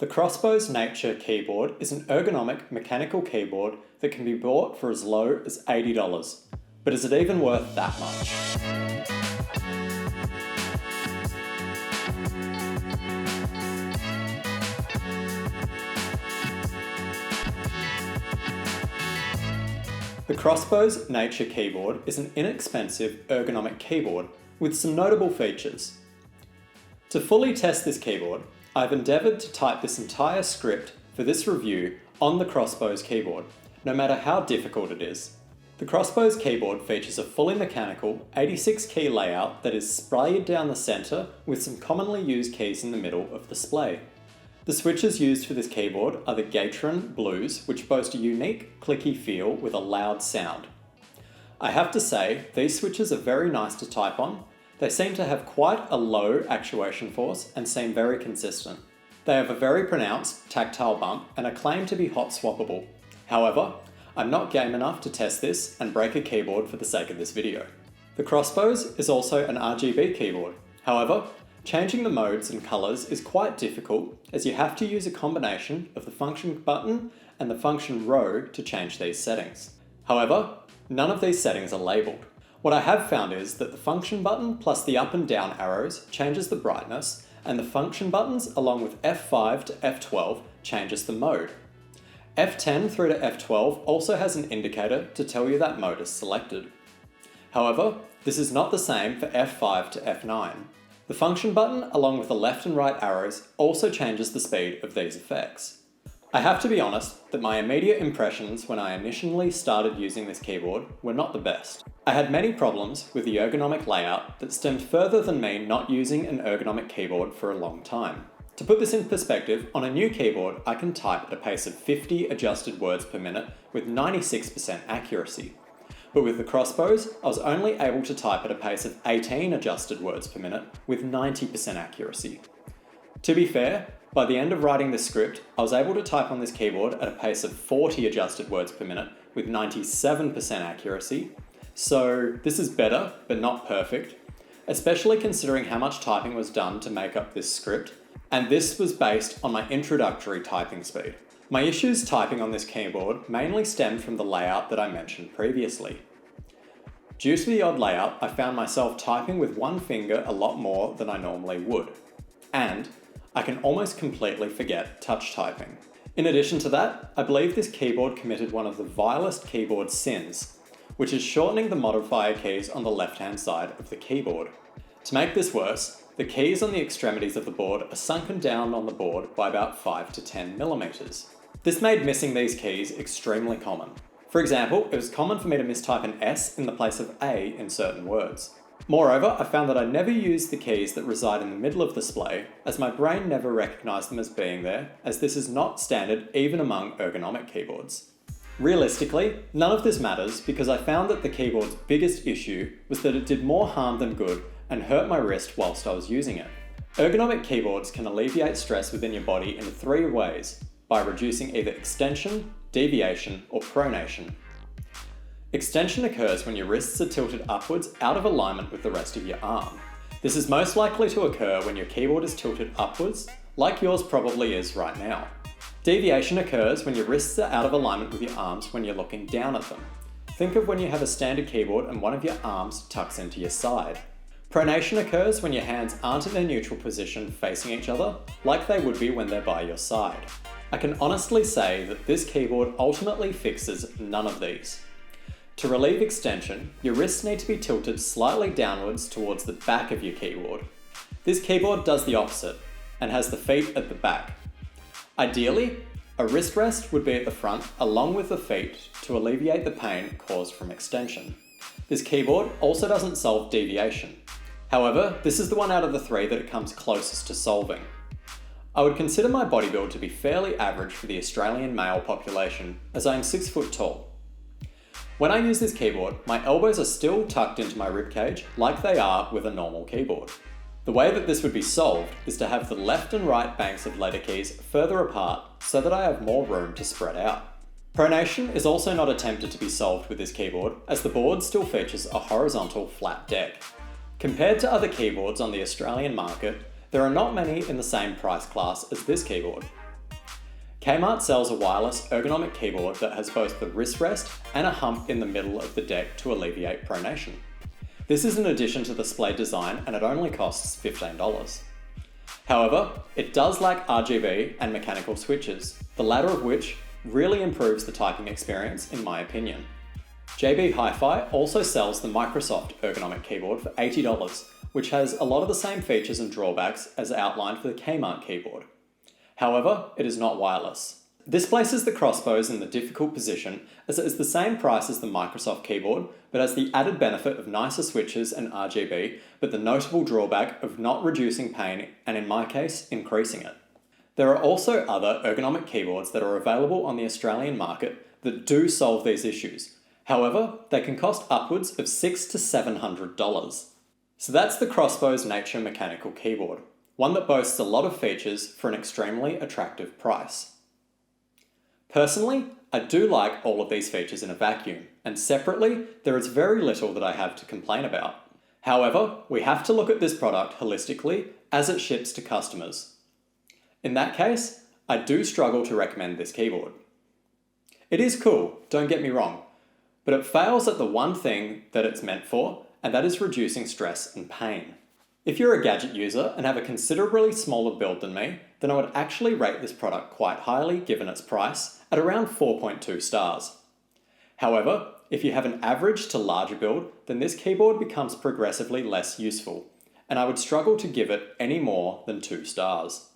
The Crossbow's Nature keyboard is an ergonomic mechanical keyboard that can be bought for as low as $80. But is it even worth that much? The Crossbow's Nature keyboard is an inexpensive ergonomic keyboard with some notable features. To fully test this keyboard, I've endeavoured to type this entire script for this review on the Crossbow's keyboard, no matter how difficult it is. The Crossbow's keyboard features a fully mechanical 86 key layout that is splayed down the centre with some commonly used keys in the middle of the splay. The switches used for this keyboard are the Gadget Blues, which boast a unique clicky feel with a loud sound. I have to say, these switches are very nice to type on. They seem to have quite a low actuation force and seem very consistent. They have a very pronounced tactile bump and are claimed to be hot swappable. However, I'm not game enough to test this and break a keyboard for the sake of this video. The Crossbow's is also an RGB keyboard. However, changing the modes and colours is quite difficult as you have to use a combination of the function button and the function row to change these settings. However, none of these settings are labelled. What I have found is that the function button plus the up and down arrows changes the brightness, and the function buttons along with F5 to F12 changes the mode. F10 through to F12 also has an indicator to tell you that mode is selected. However, this is not the same for F5 to F9. The function button along with the left and right arrows also changes the speed of these effects. I have to be honest that my immediate impressions when I initially started using this keyboard were not the best. I had many problems with the ergonomic layout that stemmed further than me not using an ergonomic keyboard for a long time. To put this in perspective, on a new keyboard I can type at a pace of 50 adjusted words per minute with 96% accuracy. But with the Crossbow's, I was only able to type at a pace of 18 adjusted words per minute with 90% accuracy. To be fair, by the end of writing this script, I was able to type on this keyboard at a pace of 40 adjusted words per minute with 97% accuracy. So this is better, but not perfect, especially considering how much typing was done to make up this script, and this was based on my introductory typing speed. My issues typing on this keyboard mainly stemmed from the layout that I mentioned previously. Due to the odd layout, I found myself typing with one finger a lot more than I normally would, and I can almost completely forget touch typing. In addition to that, I believe this keyboard committed one of the vilest keyboard sins, which is shortening the modifier keys on the left-hand side of the keyboard. To make this worse, the keys on the extremities of the board are sunken down on the board by about 5 to 10 millimeters. This made missing these keys extremely common. For example, it was common for me to mistype an S in the place of A in certain words. Moreover, I found that I never used the keys that reside in the middle of the display, as my brain never recognised them as being there, as this is not standard even among ergonomic keyboards. Realistically, none of this matters because I found that the keyboard's biggest issue was that it did more harm than good and hurt my wrist whilst I was using it. Ergonomic keyboards can alleviate stress within your body in 3 ways, by reducing either extension, deviation, or pronation. Extension occurs when your wrists are tilted upwards out of alignment with the rest of your arm. This is most likely to occur when your keyboard is tilted upwards, like yours probably is right now. Deviation occurs when your wrists are out of alignment with your arms when you're looking down at them. Think of when you have a standard keyboard and one of your arms tucks into your side. Pronation occurs when your hands aren't in their neutral position facing each other, like they would be when they're by your side. I can honestly say that this keyboard ultimately fixes none of these. To relieve extension, your wrists need to be tilted slightly downwards towards the back of your keyboard. This keyboard does the opposite, and has the feet at the back. Ideally, a wrist rest would be at the front along with the feet to alleviate the pain caused from extension. This keyboard also doesn't solve deviation. However, this is the one out of the 3 that it comes closest to solving. I would consider my body build to be fairly average for the Australian male population, as I am 6 foot tall. When I use this keyboard, my elbows are still tucked into my ribcage like they are with a normal keyboard. The way that this would be solved is to have the left and right banks of letter keys further apart so that I have more room to spread out. Pronation is also not attempted to be solved with this keyboard, as the board still features a horizontal flat deck. Compared to other keyboards on the Australian market, there are not many in the same price class as this keyboard. Kmart sells a wireless ergonomic keyboard that has both the wrist rest and a hump in the middle of the deck to alleviate pronation. This is in addition to the display design and it only costs $15. However, it does lack RGB and mechanical switches, the latter of which really improves the typing experience in my opinion. JB Hi-Fi also sells the Microsoft ergonomic keyboard for $80, which has a lot of the same features and drawbacks as outlined for the Kmart keyboard. However, it is not wireless. This places the Crossbows in the difficult position as it is the same price as the Microsoft keyboard, but has the added benefit of nicer switches and RGB, but the notable drawback of not reducing pain and in my case, increasing it. There are also other ergonomic keyboards that are available on the Australian market that do solve these issues. However, they can cost upwards of $600 to $700. So that's the Crossbows Nature Mechanical Keyboard, one that boasts a lot of features for an extremely attractive price. Personally, I do like all of these features in a vacuum, and separately, there is very little that I have to complain about. However, we have to look at this product holistically as it ships to customers. In that case, I do struggle to recommend this keyboard. It is cool, don't get me wrong, but it fails at the one thing that it's meant for, and that is reducing stress and pain. If you're a Gadget user and have a considerably smaller build than me, then I would actually rate this product quite highly given its price, at around 4.2 stars. However, if you have an average to larger build, then this keyboard becomes progressively less useful, and I would struggle to give it any more than 2 stars.